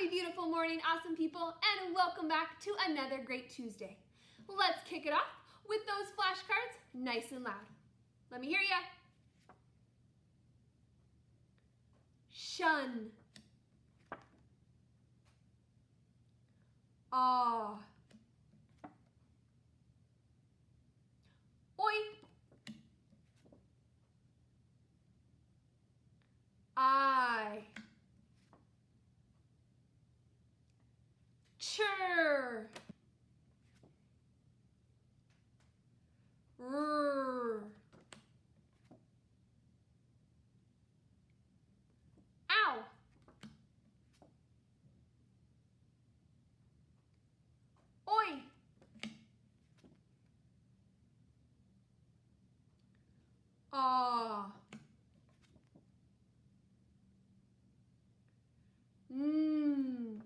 Happy beautiful morning, awesome people, and welcome back to another great Tuesday. Let's kick it off with those flashcards nice and loud. Let me hear ya. Shun. Awe. Oi. I. Chur. R. Ow. Oi. Ah. Mmm.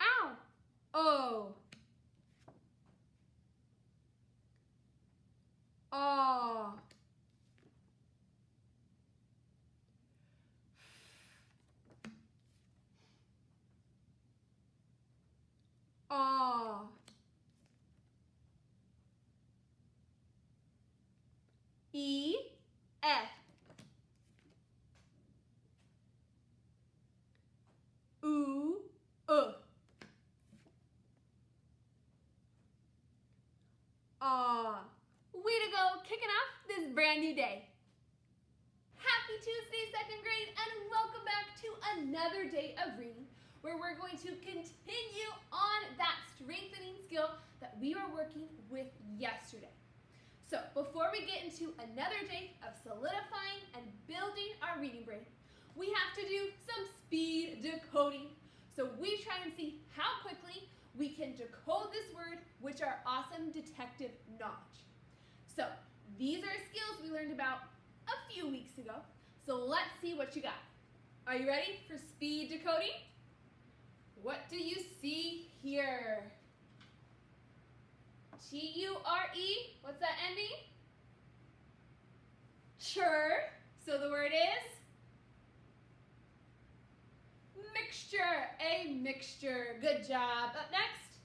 Ow. Oh. Ah. Ah. E. F. Ooh. Way to go, kicking off this brand new day. Happy Tuesday, second grade, and welcome back to another day of reading where we're going to continue on that strengthening skill that we were working with yesterday. So before we get into another day of solidifying and building our reading brain, we have to do some speed decoding. So we try and see how quickly we can decode this word, which are awesome detective knowledge. So these are skills we learned about a few weeks ago. So let's see what you got. Are you ready for speed decoding? What do you see here? T-U-R-E, what's that ending? Chur, so the word is mixture, a mixture. Good job. Up next,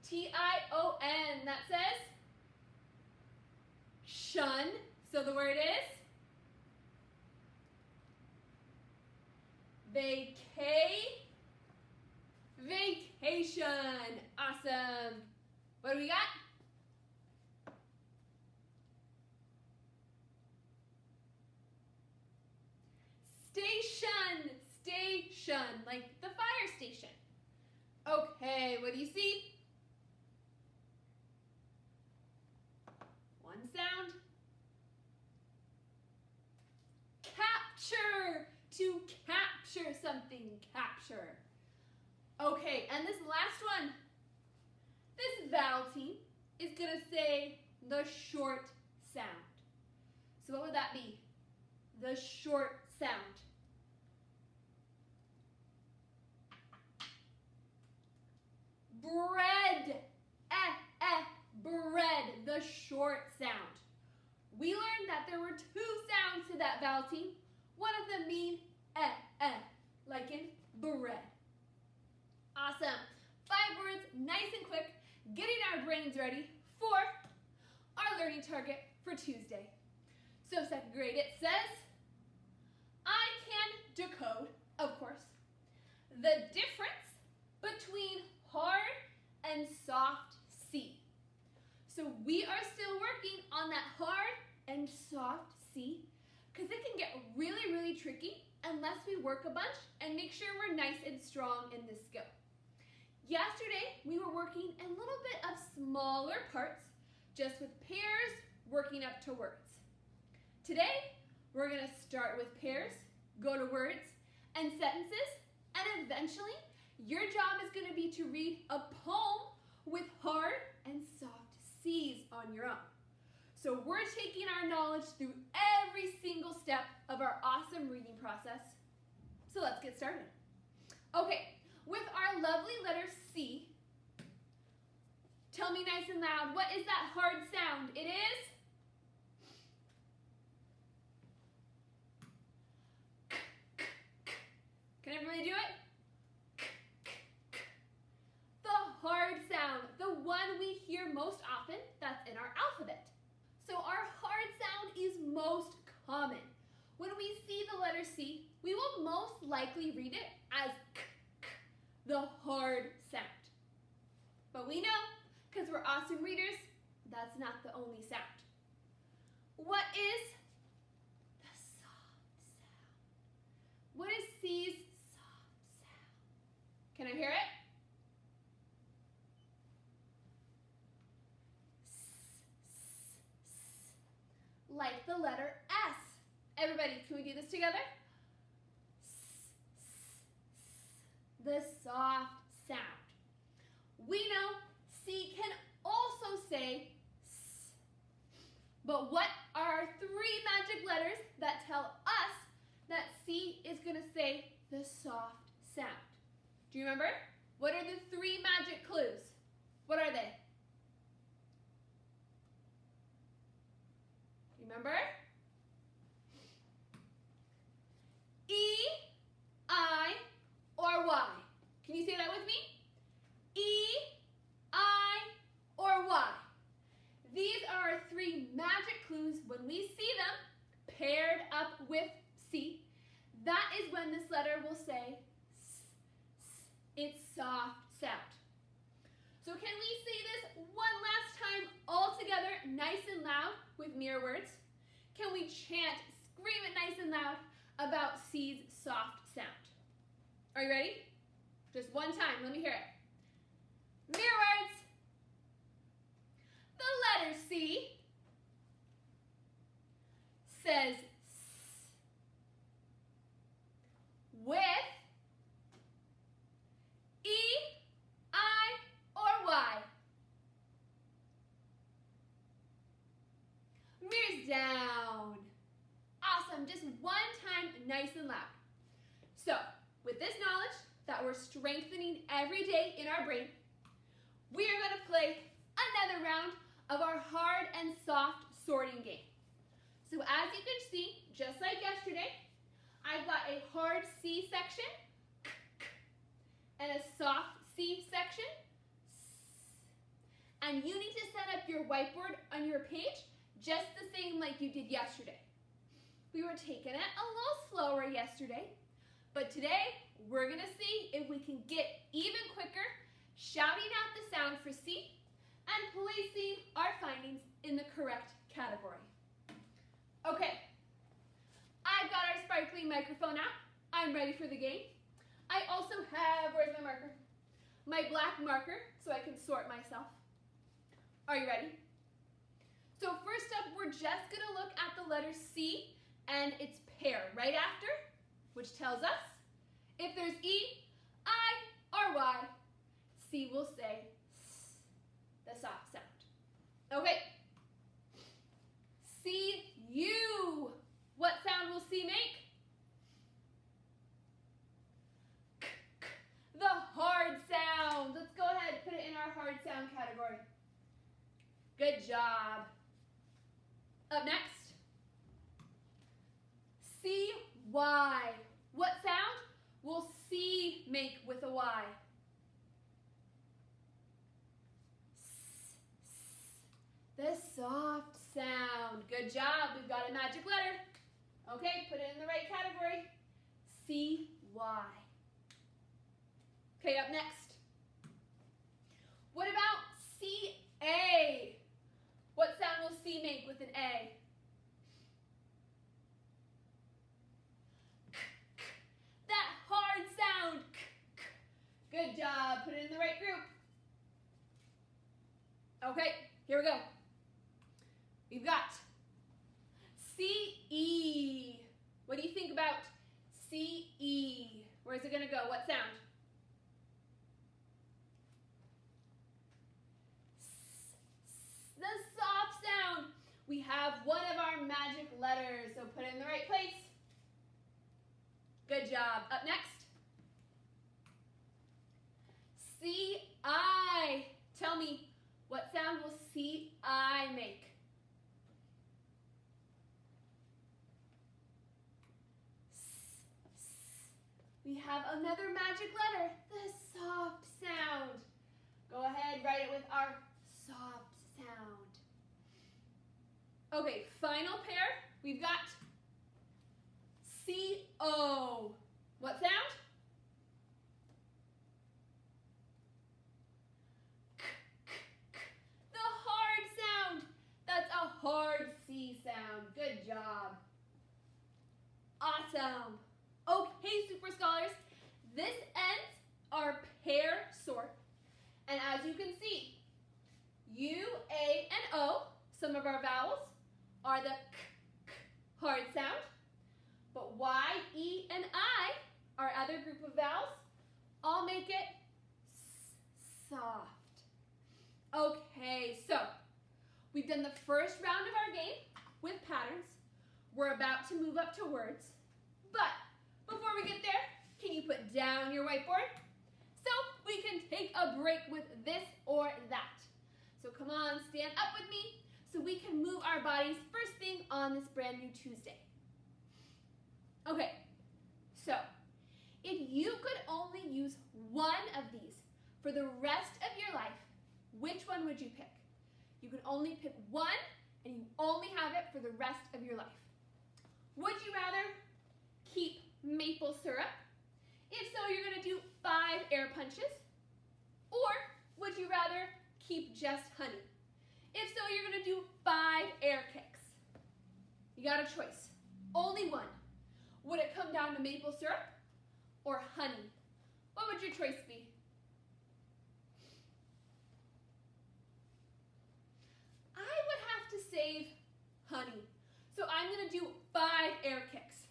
T-I-O-N, that says shun, so the word is vacation. Awesome. What do we got? Station, like the fire station. Okay, what do you see? One sound. Capture, to capture something, capture. Okay, and this last one, this vowel team is gonna say the short sound. So what would that be? The short sound. Bread, bread, the short sound. We learned that there were two sounds to that vowel team. One of them being like in bread. Awesome. 5 words, nice and quick, getting our brains ready for our learning target for Tuesday. So second grade, it says, I can decode, of course, the difference between hard and soft C. So we are still working on that hard and soft C because it can get really, really tricky unless we work a bunch and make sure we're nice and strong in this skill. Yesterday, we were working a little bit of smaller parts, just with pairs working up to words. Today, we're going to start with pairs, go to words and sentences, and eventually, your job is going to be to read a poem with hard and soft C's on your own. So we're taking our knowledge through every single step of our awesome reading process. So let's get started. Okay, with our lovely letter C, tell me nice and loud, what is that hard sound? It is common. When we see the letter C, we will most likely read it as k, k, the hard sound. But we know, because we're awesome readers, that's not the only sound. What is the soft sound? What is C's soft sound? Can I hear it? Like the letter S. Everybody, can we do this together? The soft sound. We know C can also say S. But what are our 3 magic letters that tell us that C is going to say the soft sound? Do you remember? What are the 3 magic clues? What are they? Remember? E, I, or Y. Can you say that with me? E, I, or Y. These are our 3 magic clues. When we see them paired up with C, that is when this letter will say S, S, its soft sound. So can we say this one last time all together, nice and loud with mirror words? Can we chant, scream it nice and loud about C's soft sound? Are you ready? Just one time, let me hear it. Mirror words. The letter C says S with E, I, or Y. Mirrors down. Awesome, just one time, nice and loud. So, with this knowledge that we're strengthening every day in our brain, we are going to play another round of our hard and soft sorting game. So as you can see, just like yesterday, I've got a hard C section and a soft C section. And you need to set up your whiteboard on your page just the same like you did yesterday. We were taking it a little slower yesterday, but today we're going to see if we can get even quicker, shouting out the sound for C and placing our findings in the correct category. Okay, I've got our sparkling microphone out. I'm ready for the game. I also have, where's my marker? My black marker so I can sort myself. Are you ready? So first up, we're just going to look at the letter C and its pair right after, which tells us if there's E, I, or Y, C will say S, the soft sound. Okay. C, U. What sound will C make? K, k, the hard sound. Let's go ahead and put it in our hard sound category. Good job. Up next, C-Y. What sound will C make with a Y? S, s, the soft sound. Good job. We've got a magic letter. Okay, put it in the right category. C-Y. Okay, up next. What about C-A? What sound will C make with an A? K, k, that hard sound. K, k. Good job. Put it in the right group. Okay, here we go. We've got C-E. What do you think about C-E? Where's it going to go? What sound? The soft sound. We have one of our magic letters, so put it in the right place. Good job. Up next, C-I. Tell me, what sound will C-I make? S, s. We have another magic letter, the soft sound. Go ahead, write it with our soft sound. Okay, final pair. We've got O. What sound? K, k, k. The hard sound. That's a hard C sound. Good job. Awesome. Okay, Super Scholars, this ends our pair sort. And as you can see, U, A, and O, some of our vowels, are the k, k hard sound. But Y, E, and I, our other group of vowels, all make it soft. Okay, so we've done the first round of our game with patterns. We're about to move up to words. But before we get there, can you put down your whiteboard? So we can take a break with this or that. So come on, stand up with me so we can move our bodies first thing on this brand new Tuesday. Okay, so if you could only use one of these for the rest of your life, which one would you pick? You could only pick one and you only have it for the rest of your life. Would you rather keep maple syrup? If so, you're going to do 5 air punches. Or would you rather keep just honey? If so, you're going to do 5 air kicks. You got a choice. Only one. Would it come down to maple syrup or honey? What would your choice be? I would have to save honey. So I'm going to do 5 air kicks.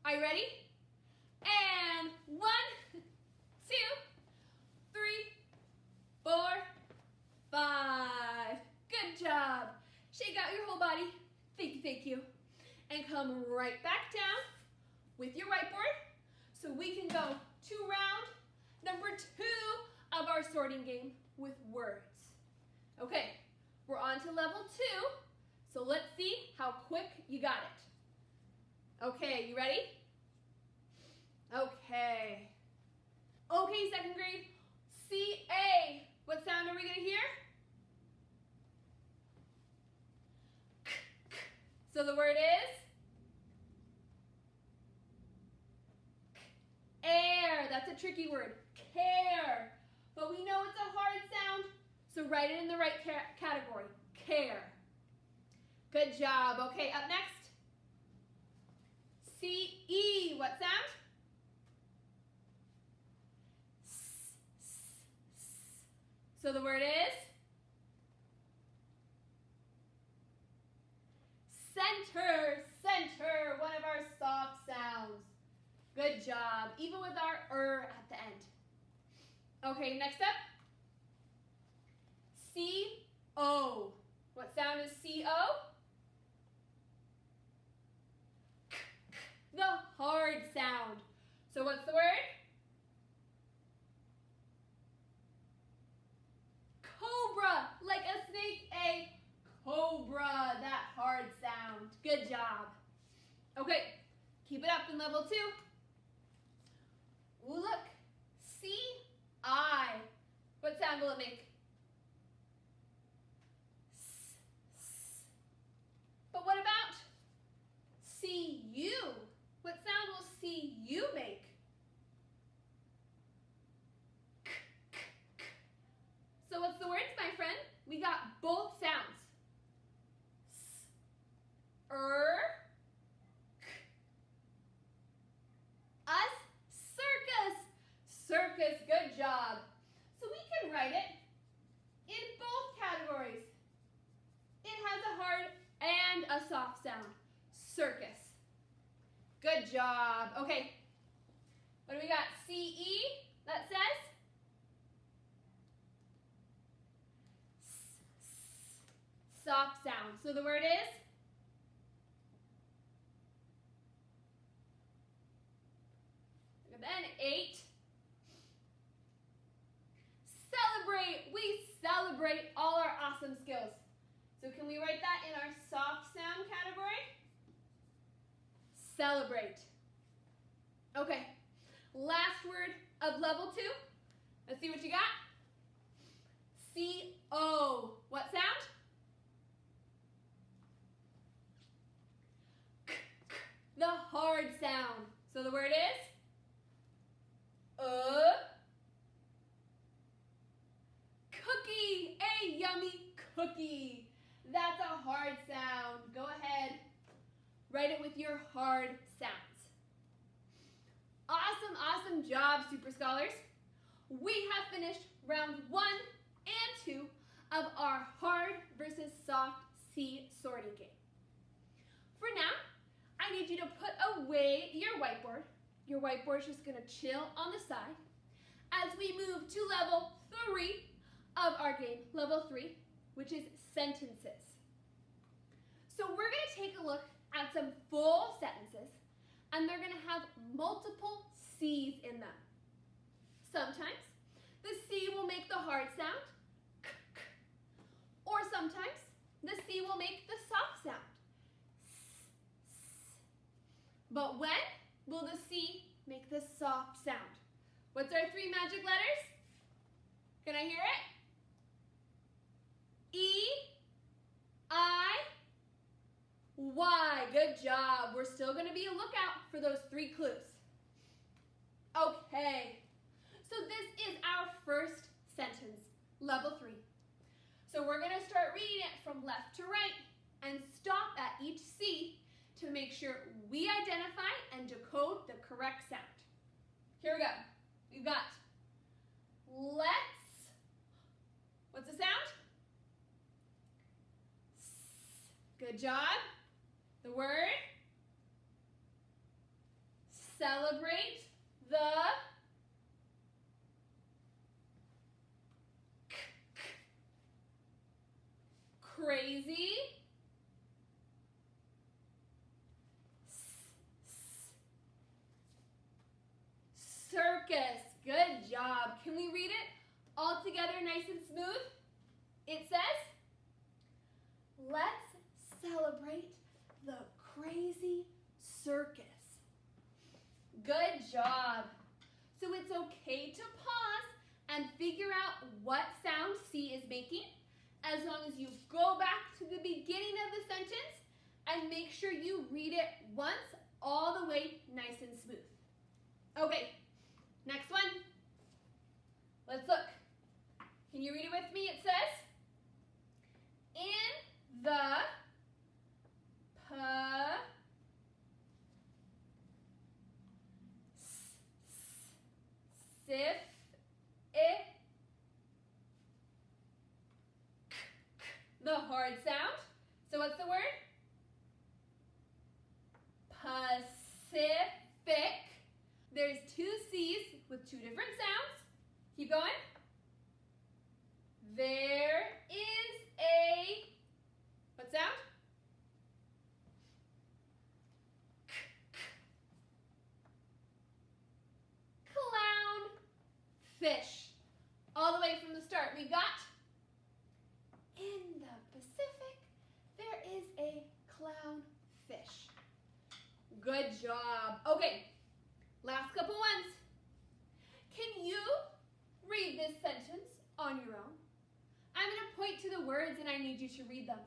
Are you ready? And 1, 2, 3, 4, 5. Good job. Shake out your whole body. Thank you. And come right back down with your whiteboard so we can go to round number 2 of our sorting game with words. Okay, we're on to level 2, so let's see how quick you got it. Okay, you ready? Okay. Okay, second grade, C-A. What sound are we going to hear? K, k. So the word is? Air. That's a tricky word. Care. But we know it's a hard sound, so write it in the right category. Care. Good job. Okay, up next. C-E. What sound? S, s, s. So the word is? Center. Center. One of our soft sounds. Good job. Even with our at the end. Okay, next up. C-O. What sound is C-O? K, k. The hard sound. So what's the word? Cobra. Like a snake, a cobra. That hard sound. Good job. Okay, keep it up in level 2. Ooh, look. C-I. What sound will it make? S, s. But what about C-U? What sound will C-U make? K, k, k. So what's the words, my friend? We got both sounds. S, us, circus. Circus, good job. So we can write it in both categories. It has a hard and a soft sound. Circus. Good job. Okay. What do we got? C-E, that says? Soft sound. So the word is? And then 8. Celebrate. We celebrate all our awesome skills. So can we write that in our soft sound category? Celebrate. Okay. Last word of level 2. Let's see what you got. C-O. What sound? K, k. The hard So the word is cookie. A yummy cookie. That's a hard sound. Go ahead. Write it with your hard sounds. Awesome, awesome job, Super Scholars. We have finished round 1 and 2 of our hard versus soft C sorting game. For now, I need you to put away your whiteboard. Your whiteboard is just going to chill on the side as we move to level 3 of our game, level 3, which is sentences. So we're going to take a look at some full sentences, and they're going to have multiple C's in them. Sometimes the C will make the hard sound, k, k, or sometimes the C will make the soft sound, s, s. But when will the C make the soft sound? What's our 3 magic letters? Can I hear it? E, I, Y. Good job. We're still going to be a lookout for those 3 clues. Okay, so this is our first sentence, level 3. So we're going to start reading it from left to right and stop at each C to make sure we identify and decode the correct sound. Here we go. We've got let's. What's the sound? S. Good job. The word celebrate the k, k. Crazy s, s. Circus. Good job. Can we read it all together nice and smooth? It says, let's celebrate the crazy circus. Good job. So it's okay to pause and figure out what sound C is making, as long as you go back to the beginning of the sentence and make sure you read it once all the way nice and smooth. Okay, next one. Let's look. Can you read it with me? It says, in the the hard sound. So what's the word? Pacific. There's 2 C's with 2 different sounds. Keep going. There is a, what sound? Fish. All the way from the start, we got, in the Pacific, there is a clownfish. Good job. Okay, last couple ones. Can you read this sentence on your own? I'm going to point to the words and I need you to read them.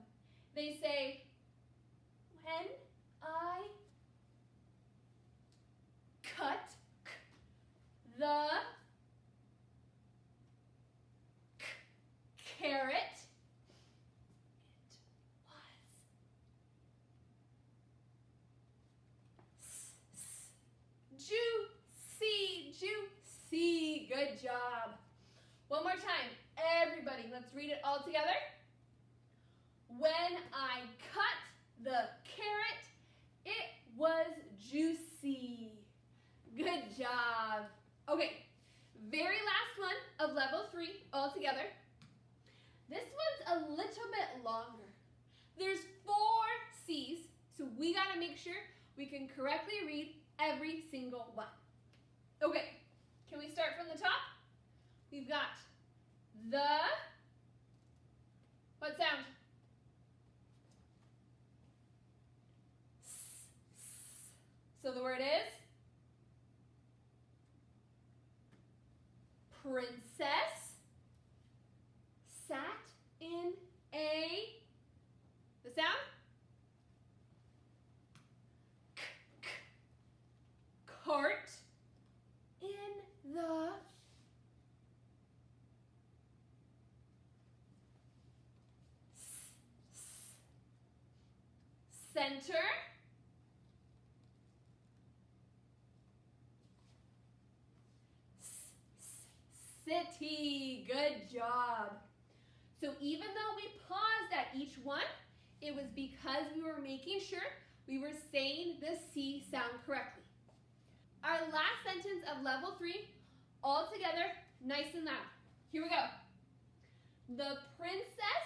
They say, when I cut the carrot, it was juicy. Good job. One more time. Everybody, let's read it all together. When I cut the carrot, it was juicy. Good job. Okay, very last one of level 3 all together. This one's a little bit longer. There's 4 C's, so we gotta make sure we can correctly read every single one. Okay, can we start from the top? We've got the, what sound? S, s. So the word is princess sat in a, the sound? K, k. center. City. Good job. So even though we paused at each one, it was because we were making sure we were saying the C sound correctly. Our last sentence of level 3, all together, nice and loud. Here we go. The princess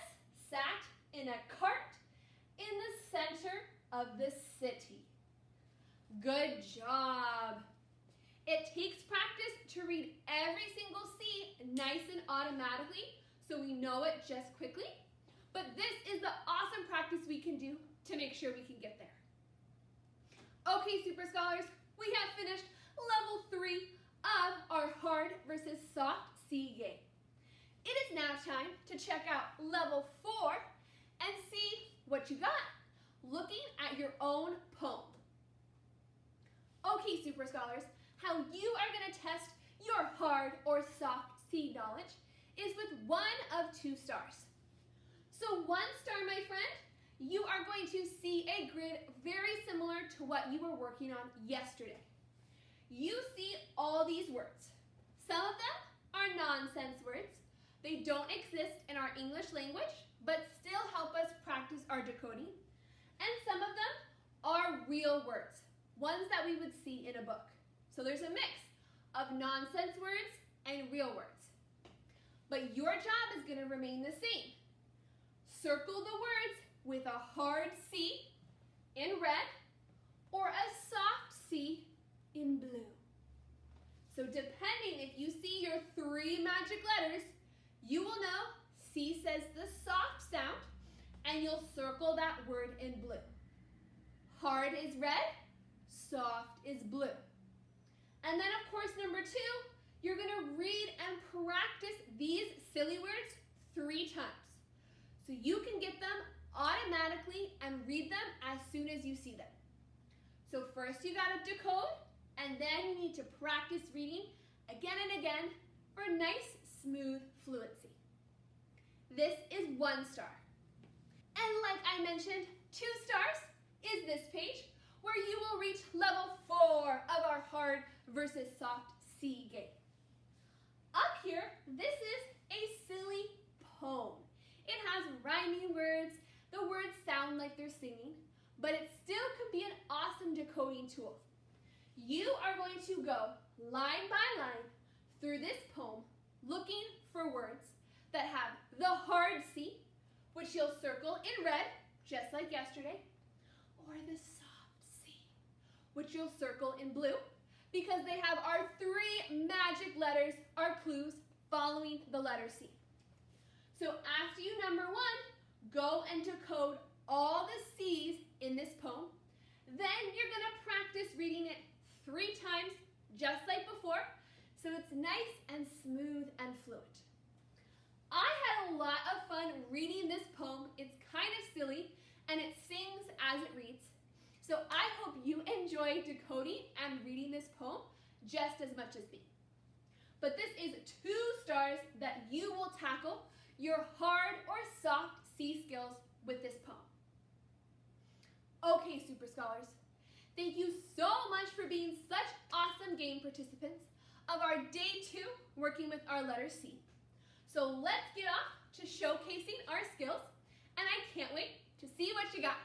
sat in a cart in the center of the city. Good job. It takes practice to read every single C nice and automatically so we know it just quickly. But this is the awesome practice we can do to make sure we can get there. Okay, Super Scholars, we have finished level 3 of our hard versus soft C game. It is now time to check out level 4 and see what you got, looking at your own poem. Okay, Super Scholars, how you are going to test your hard or soft C knowledge is with one of 2 stars. So 1 star, my friend, you are going to see a grid very similar to what you were working on yesterday. You see all these words. Some of them are nonsense words. They don't exist in our English language, but still help us practice our decoding. And some of them are real words, ones that we would see in a book. So there's a mix of nonsense words and real words. But your job is going to remain the same. Circle the words with a hard C in red or a soft C in blue. So depending if you see your 3 magic letters, you will know C says the soft sound and you'll circle that word in blue. Hard is red, soft is blue. And then of course number 2, you're going to read and practice these silly words 3 times. So you can get them automatically and read them as soon as you see them. So first you got to decode, and then you need to practice reading again and again for nice, smooth fluency. This is 1 star. And like I mentioned, 2 stars is this page where you will reach level 4 of our hard versus soft C game. Up here, this is a silly poem. It has rhyming words. The words sound like they're singing, but it still could be an awesome decoding tool. You are going to go line by line through this poem looking for words that have the hard C, which you'll circle in red, just like yesterday, or the soft C, which you'll circle in blue, because they have our 3 magic letters, our clues, following the letter C. So after you number 1, go and decode all the C's in this poem. Then you're going to practice reading it 3 times, just like before, so it's nice and smooth and fluent. I had a lot of fun reading this poem. It's kind of silly, and it sings as it reads. So I hope you enjoy decoding and reading this poem just as much as me. But this is 2 stars that you will tackle your hard or soft C skills with this poem. Okay, Super Scholars, thank you so much for being such awesome game participants of our day 2 working with our letter C. So let's get off to showcasing our skills, and I can't wait to see what you got.